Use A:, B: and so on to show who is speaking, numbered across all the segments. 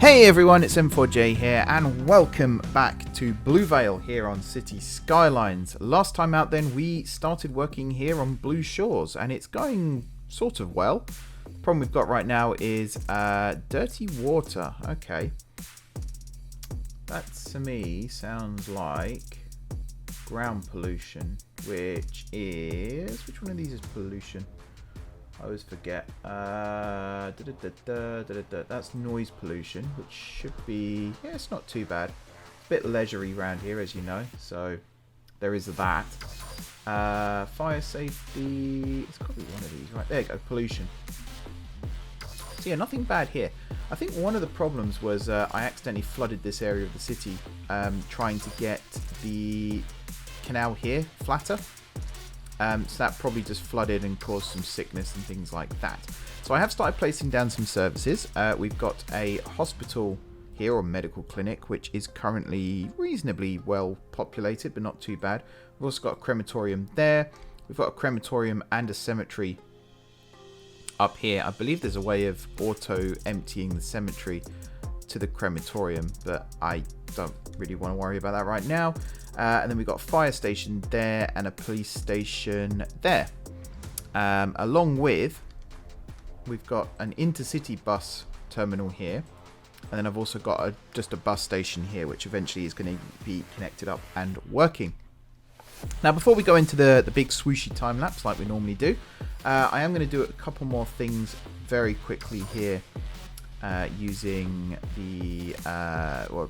A: Hey everyone, it's M4J here, and welcome back to Blue Vale here on City Skylines. Last time out then, we started working here on Blue Shores, and it's going sort of well. The problem we've got right now is dirty water. Okay. That to me sounds like ground pollution, which one of these is pollution? I always forget. That's noise pollution, which should be, yeah, it's not too bad. It's a bit leisurely around here, as you know, so there is that. Fire safety, it's got to be one of these, right? There you go, pollution. So yeah, nothing bad here. I think one of the problems was I accidentally flooded this area of the city trying to get the canal here flatter. So that probably just flooded and caused some sickness and things like that. So I have started placing down some services. We've got a hospital here, or medical clinic, which is currently reasonably well populated, but not too bad. We've also got a crematorium there. We've got a crematorium and a cemetery up here. I believe there's a way of auto-emptying the cemetery to the crematorium, but I don't really want to worry about that right now. And then we've got a fire station there and a police station there. Along with, we've got an intercity bus terminal here. And then I've also got just a bus station here, which eventually is going to be connected up and working. Now, before we go into the big swooshy time lapse like we normally do, I am going to do a couple more things very quickly here. Using the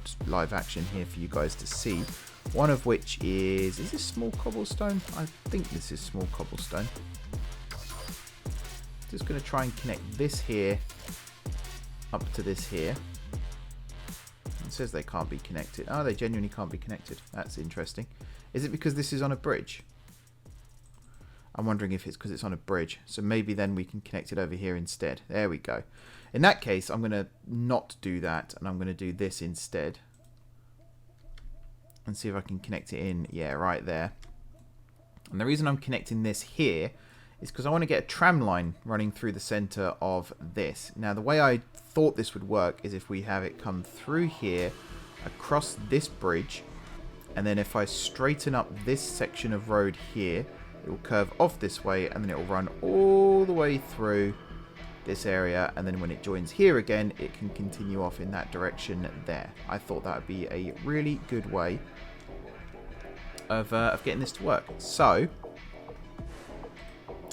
A: just live action here for you guys to see. One of which is this small cobblestone? I think this is small cobblestone. Just going to try and connect this here up to this here. It says they can't be connected. Oh, they genuinely can't be connected. That's interesting. Is it because this is on a bridge? I'm wondering if it's because it's on a bridge. So maybe then we can connect it over here instead. There we go. In that case, I'm going to not do that, and I'm going to do this instead. And see if I can connect it in. Yeah, right there. And the reason I'm connecting this here is because I want to get a tram line running through the center of this. Now, the way I thought this would work is if we have it come through here, across this bridge, and then if I straighten up this section of road here, it will curve off this way, and then it will run all the way through this area, and then when it joins here again, it can continue off in that direction there. I thought that would be a really good way of getting this to work. So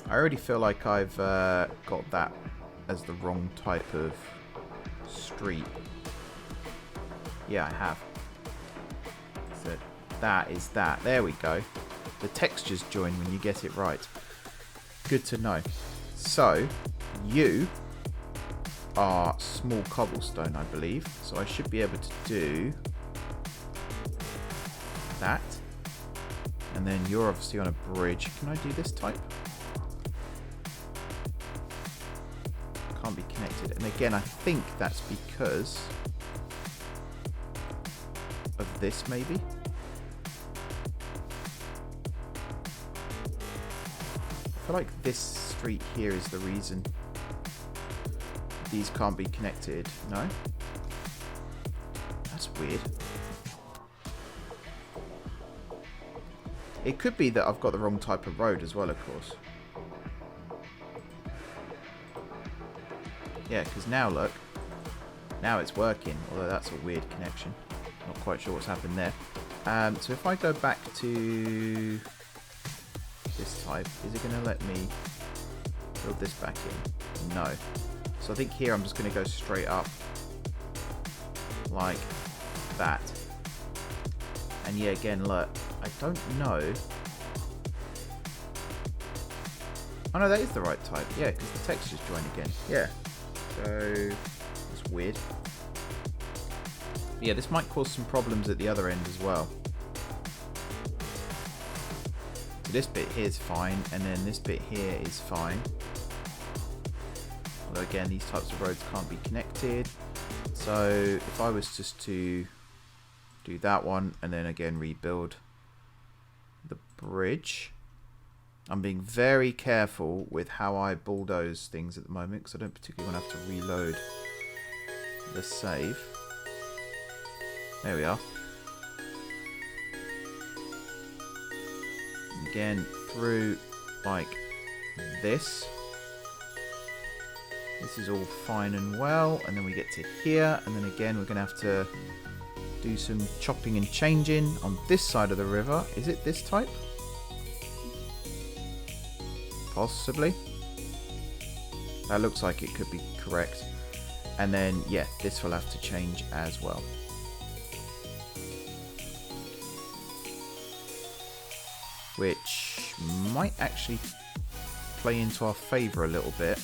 A: I already feel like I've got that as the wrong type of street. Yeah, I have. So that is that. There we go. The textures join when you get it right. Good to know. So you are small cobblestone, I believe. So I should be able to do that. And then you're obviously on a bridge. Can I do this type? Can't be connected. And again, I think that's because of this, maybe. I feel like this street here is the reason these can't be connected. No? That's weird. It could be that I've got the wrong type of road as well, of course. Yeah, because now look. Now it's working, although that's a weird connection. Not quite sure what's happened there. So if I go back to this type, is it going to let me build this back in? No. So I think here I'm just going to go straight up like that. And yeah, again, look, I don't know. Oh no, that is the right type. Yeah, because the textures join again. Yeah. So it's weird. Yeah, this might cause some problems at the other end as well. So this bit here is fine, and then this bit here is fine. Although again, these types of roads can't be connected. So if I was just to do that one, and then again rebuild the bridge. I'm being very careful with how I bulldoze things at the moment, because I don't particularly want to have to reload the save. There we are. Again, through like this. This is all fine and well. And then we get to here. And then again, we're going to have to do some chopping and changing on this side of the river. Is it this type? Possibly. That looks like it could be correct. And then, yeah, this will have to change as well. Which might actually play into our favour a little bit.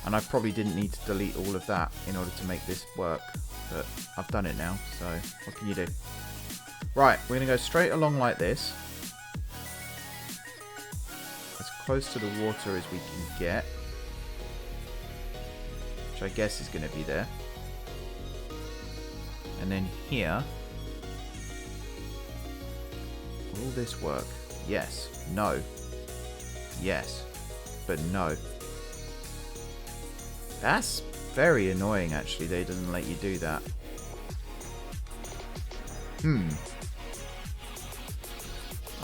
A: And I probably didn't need to delete all of that in order to make this work. But I've done it now, so what can you do? Right, we're going to go straight along like this. As close to the water as we can get. Which I guess is going to be there. And then here. Will this work? Yes. No. Yes. But no. That's very annoying, actually. They doesn't let you do that. I'm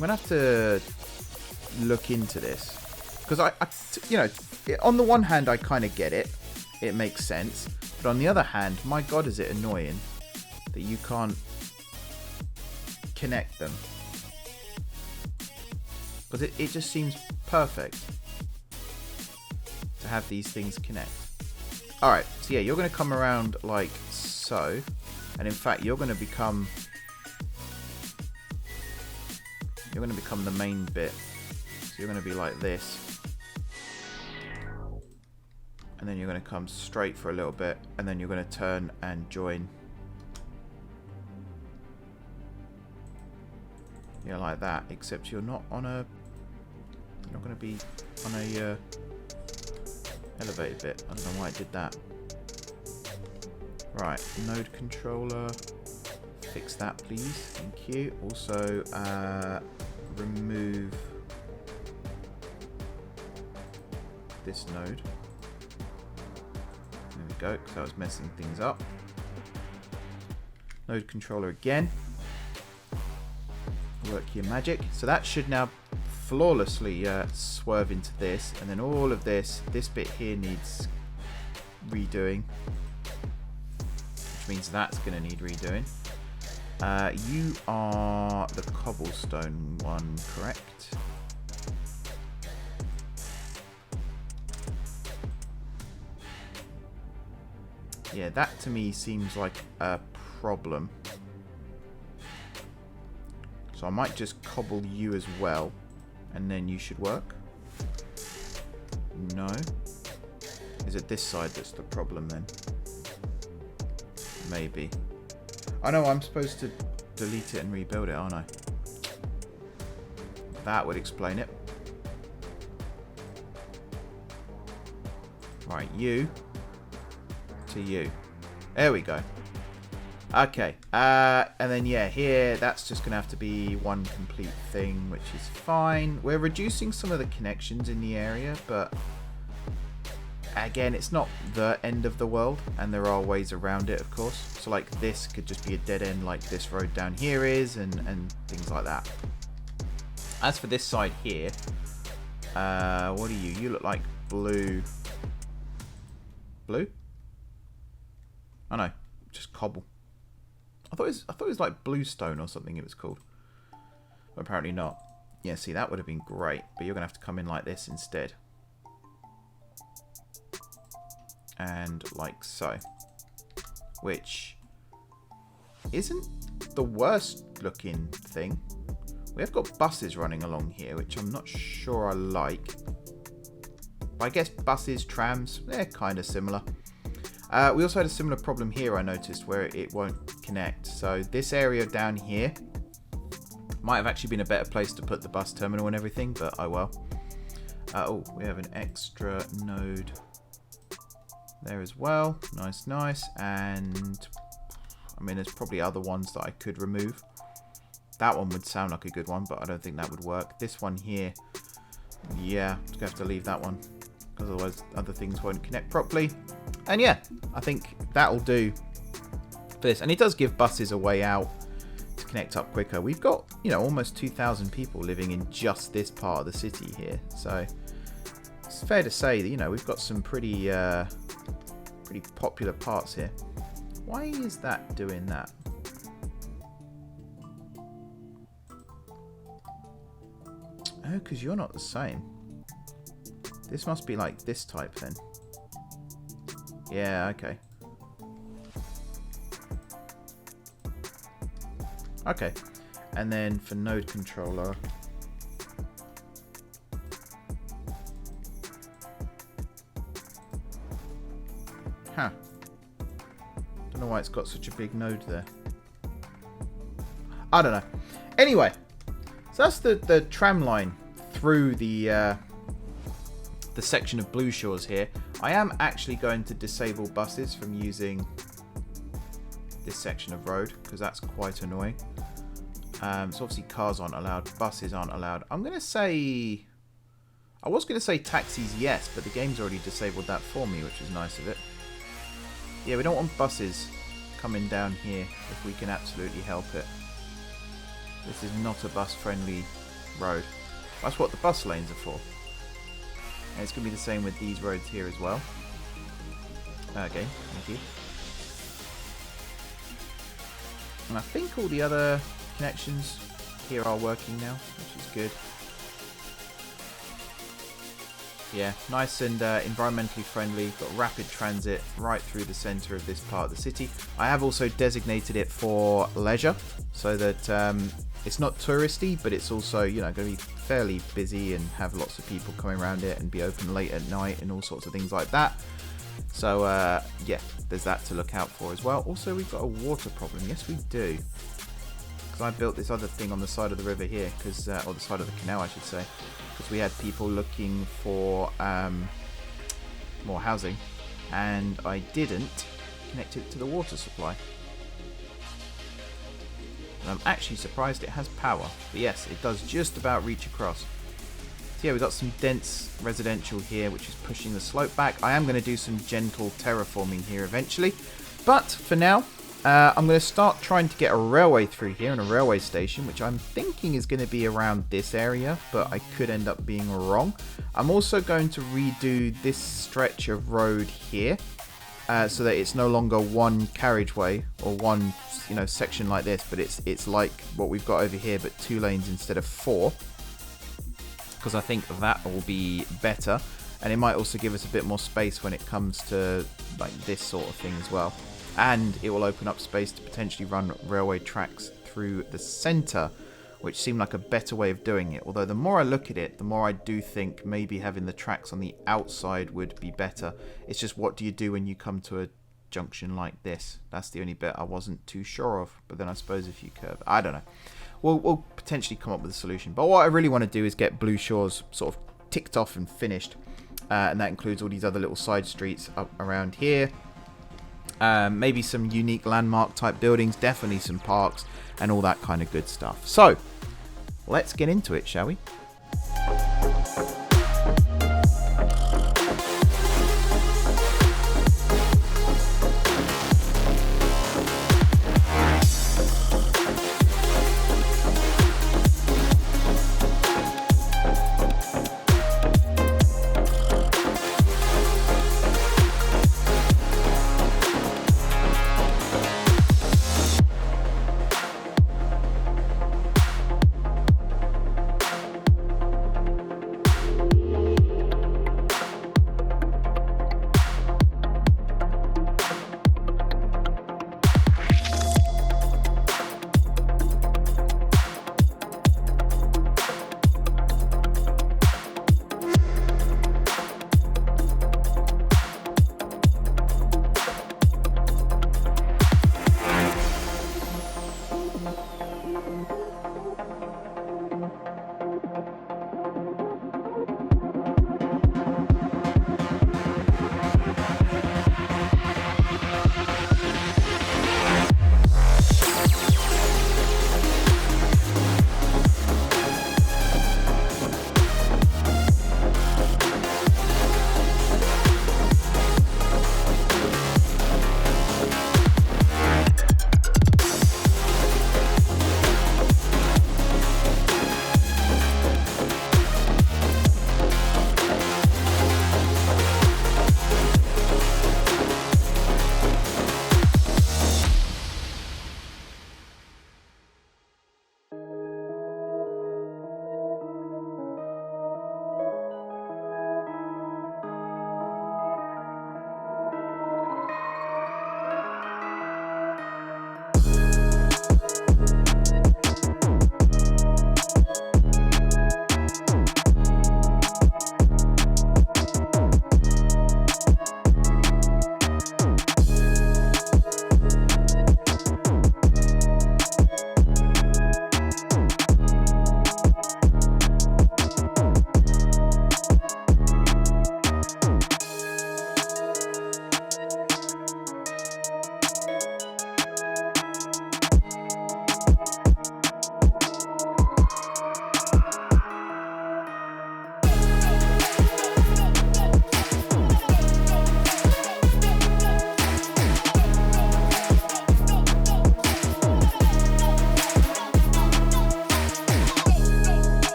A: gonna have to look into this because I you know, on the one hand, I kind of get it. It makes sense. But on the other hand, my God, is it annoying that you can't connect them? Because it just seems perfect to have these things connect. Alright, so yeah, you're going to come around like so. And in fact, you're going to become the main bit. So you're going to be like this. And then you're going to come straight for a little bit. And then you're going to turn and join. Yeah, like that. Except you're not on a... You're not going to be on a elevated bit. I don't know why it did that. Right, node controller. Fix that, please. Thank you. Also, remove this node. There we go, because I was messing things up. Node controller again. Work your magic. So that should now flawlessly swerve into this, and then all of this bit here needs redoing, which means that's going to need redoing. You are the cobblestone one, correct? Yeah, that to me seems like a problem. So I might just cobble you as well. And then you should work. No. Is it this side that's the problem then? Maybe. I know I'm supposed to delete it and rebuild it, aren't I? That would explain it. Right, you to you. There we go. Okay, and then yeah, here that's just gonna have to be one complete thing, which is fine. We're reducing some of the connections in the area, but again, it's not the end of the world, and there are ways around it, of course. So like this could just be a dead end, like this road down here is, and things like that. As for this side here, what are you? You look like blue. Blue? Oh no, just cobble. I thought it was like bluestone or something it was called. But apparently not. Yeah, see, that would have been great. But you're going to have to come in like this instead. And like so. Which isn't the worst looking thing. We have got buses running along here, which I'm not sure I like. But I guess buses, trams, they're kind of similar. We also had a similar problem here, I noticed, where it won't connect. So this area down here might have actually been a better place to put the bus terminal and everything, but oh well. Oh, we have an extra node there as well. Nice, nice. And I mean, there's probably other ones that I could remove. That one would sound like a good one, but I don't think that would work. This one here, yeah, I'm gonna have to leave that one. because otherwise other things won't connect properly. And yeah, I think that'll do for this. And it does give buses a way out to connect up quicker. We've got, you know, almost 2,000 people living in just this part of the city here. So it's fair to say that, you know, we've got some pretty popular parts here. Why is that doing that? Oh, because you're not the same. This must be like this type then. Yeah, okay. Okay. And then for node controller. Huh. Don't know why it's got such a big node there. I don't know. Anyway, so that's the tram line through the section of Blue Shores here. I am actually going to disable buses from using this section of road because that's quite annoying. So obviously cars aren't allowed, buses aren't allowed. I'm going to say... I was going to say taxis, yes, but the game's already disabled that for me, which is nice of it. Yeah, we don't want buses coming down here if we can absolutely help it. This is not a bus-friendly road. That's what the bus lanes are for. And it's going to be the same with these roads here as well. Okay, thank you. And I think all the other connections here are working now, which is good. Yeah, nice and environmentally friendly. Got rapid transit right through the centre of this part of the city. I have also designated it for leisure, so that it's not touristy, but it's also, you know, going to be fairly busy and have lots of people coming around it and be open late at night and all sorts of things like that. So yeah, there's that to look out for as well. Also, we've got a water problem. Yes, we do. Because I built this other thing on the side of the river here, because or the side of the canal, I should say, because we had people looking for more housing, and I didn't connect it to the water supply. And I'm actually surprised it has power, but yes, it does just about reach across. So yeah, we've got some dense residential here, which is pushing the slope back. I am going to do some gentle terraforming here eventually, but for now, I'm going to start trying to get a railway through here and a railway station, which I'm thinking is going to be around this area, but I could end up being wrong. I'm also going to redo this stretch of road here, so that it's no longer one carriageway or one, you know, section like this, but it's like what we've got over here, but 2 lanes instead of 4, because I think that will be better, and it might also give us a bit more space when it comes to like this sort of thing as well. And it will open up space to potentially run railway tracks through the centre, which seemed like a better way of doing it. Although the more I look at it, the more I do think maybe having the tracks on the outside would be better. It's just, what do you do when you come to a junction like this? That's the only bit I wasn't too sure of. But then I suppose if you curve, I don't know. We'll potentially come up with a solution. But what I really want to do is get Blue Shores sort of ticked off and finished. And that includes all these other little side streets up around here. Maybe some unique landmark type buildings, definitely some parks and all that kind of good stuff. So let's get into it, shall we?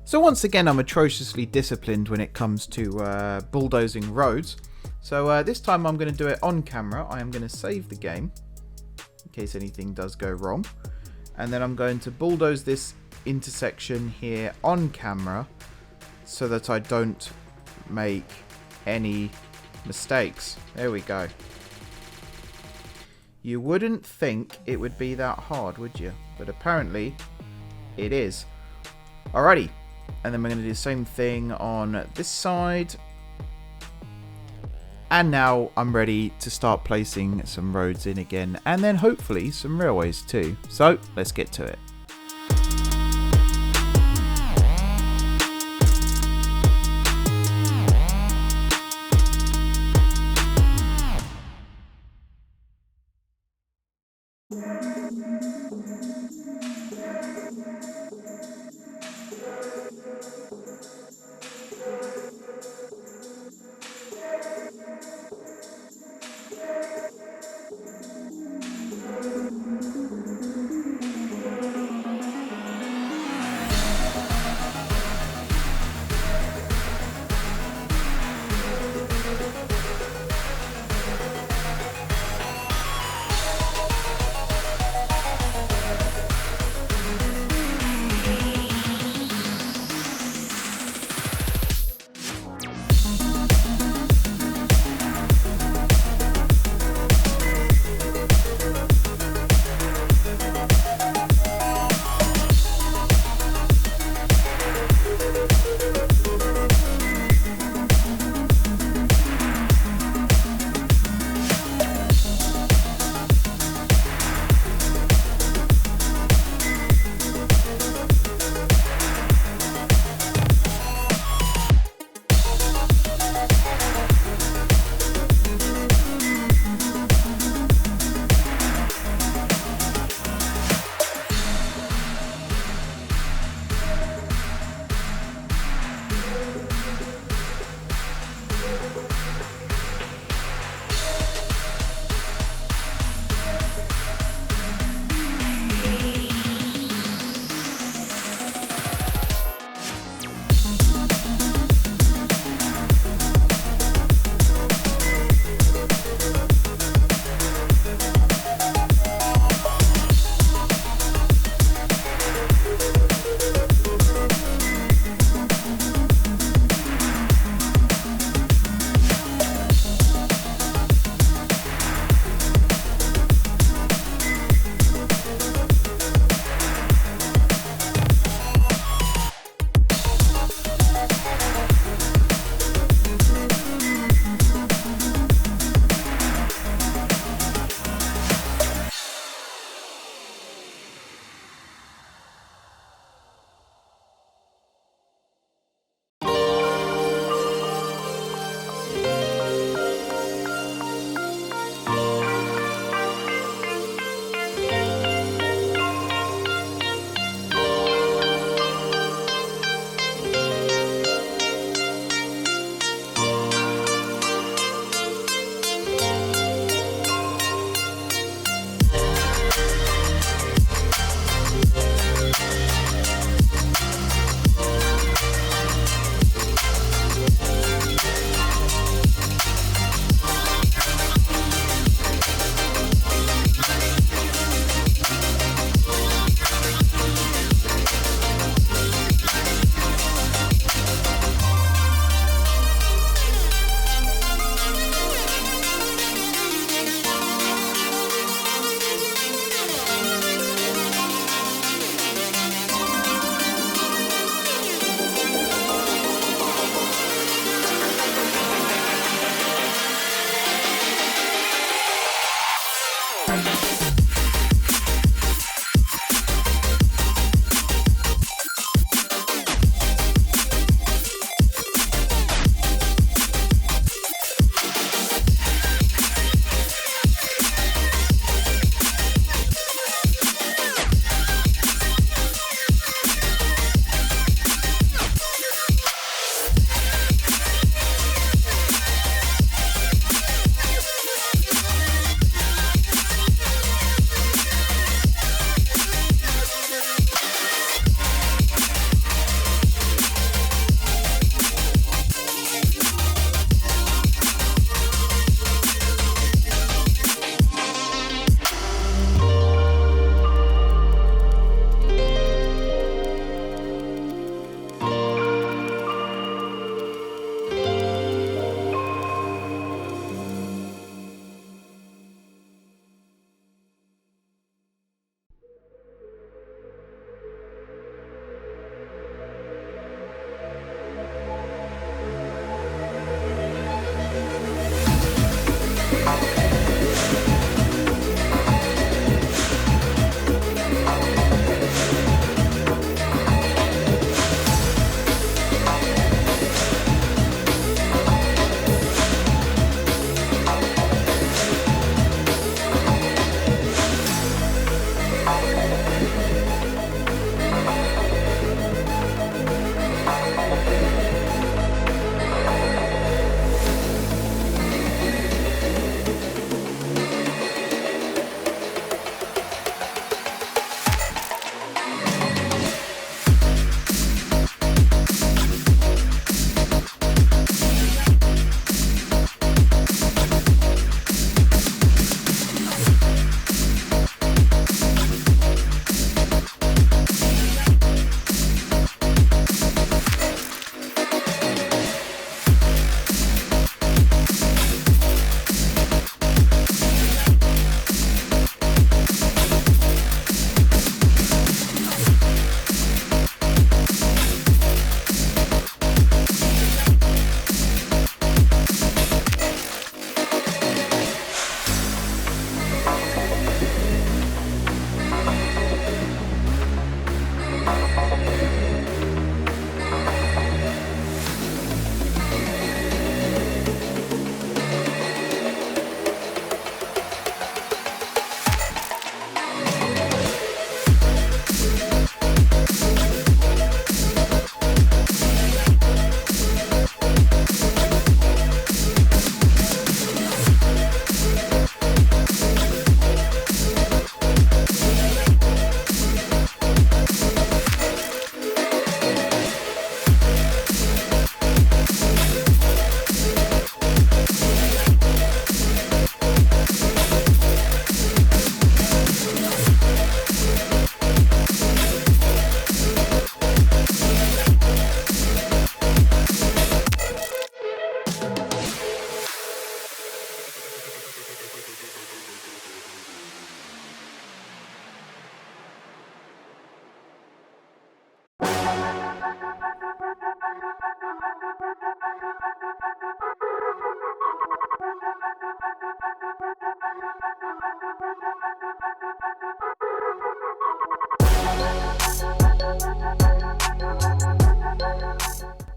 A: So once again, I'm atrociously disciplined when it comes to bulldozing roads. So this time I'm going to do it on camera. I am going to save the game in case anything does go wrong. And then I'm going to bulldoze this intersection here on camera so that I don't make any mistakes. There we go. You wouldn't think it would be that hard, would you? But apparently it is. Alrighty. And then we're going to do the same thing on this side. And now I'm ready to start placing some roads in again. And then hopefully some railways too. So let's get to it.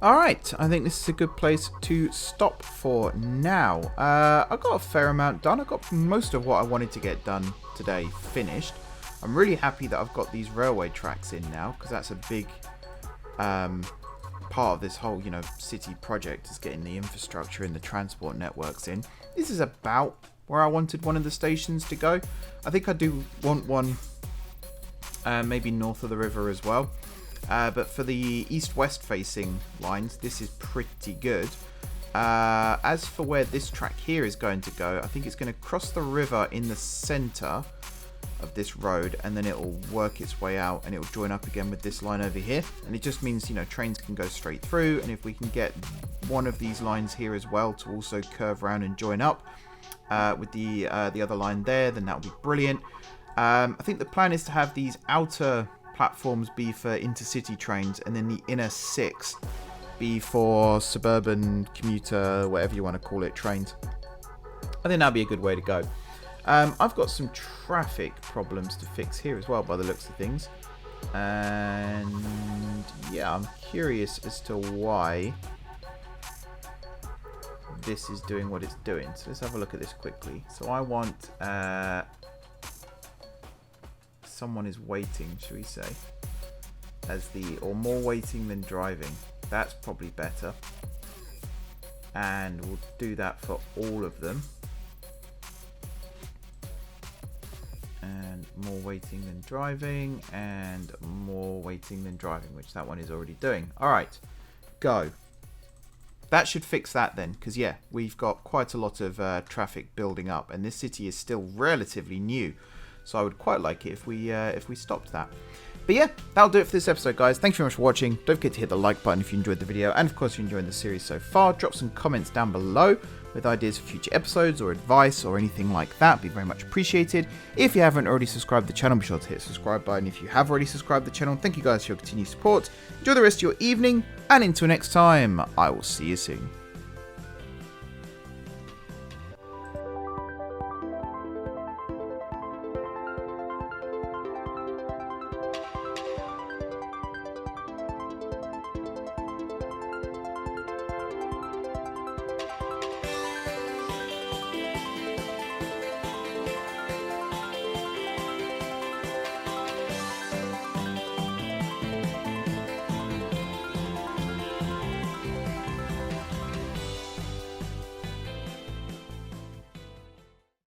A: Alright, I think this is a good place to stop for now. I got a fair amount done. I got most of what I wanted to get done today finished. I'm really happy that I've got these railway tracks in now, because that's a big part of this whole, city project, is getting the infrastructure and the transport networks in. This is about where I wanted one of the stations to go. I think I do want one maybe north of the river as well. But for the east-west facing lines, this is pretty good. As for where this track here is going to go, I think it's going to cross the river in the centre of this road, and then it will work its way out and it will join up again with this line over here. And it just means, trains can go straight through, and if we can get one of these lines here as well to also curve around and join up with the other line there, then that would be brilliant. I think the plan is to have these outer platforms be for intercity trains, and then the inner 6 be for suburban, commuter, whatever you want to call it, trains. I think that'd be a good way to go. I've got some traffic problems to fix here as well, by the looks of things. And yeah, I'm curious as to why this is doing what it's doing. So let's have a look at this quickly. So I want someone is waiting, shall we say, or more waiting than driving. That's probably better. And we'll do that for all of them. And more waiting than driving, and more waiting than driving, which that one is already doing. All right, go. That should fix that then, because yeah, we've got quite a lot of traffic building up, and this city is still relatively new. So I would quite like it if we stopped that. But yeah, that'll do it for this episode, guys. Thanks very much for watching. Don't forget to hit the like button if you enjoyed the video. And of course, if you're enjoying the series so far, drop some comments down below with ideas for future episodes or advice or anything like that. It'd be very much appreciated. If you haven't already subscribed to the channel, be sure to hit the subscribe button. If you have already subscribed to the channel, thank you guys for your continued support. Enjoy the rest of your evening, and until next time, I will see you soon.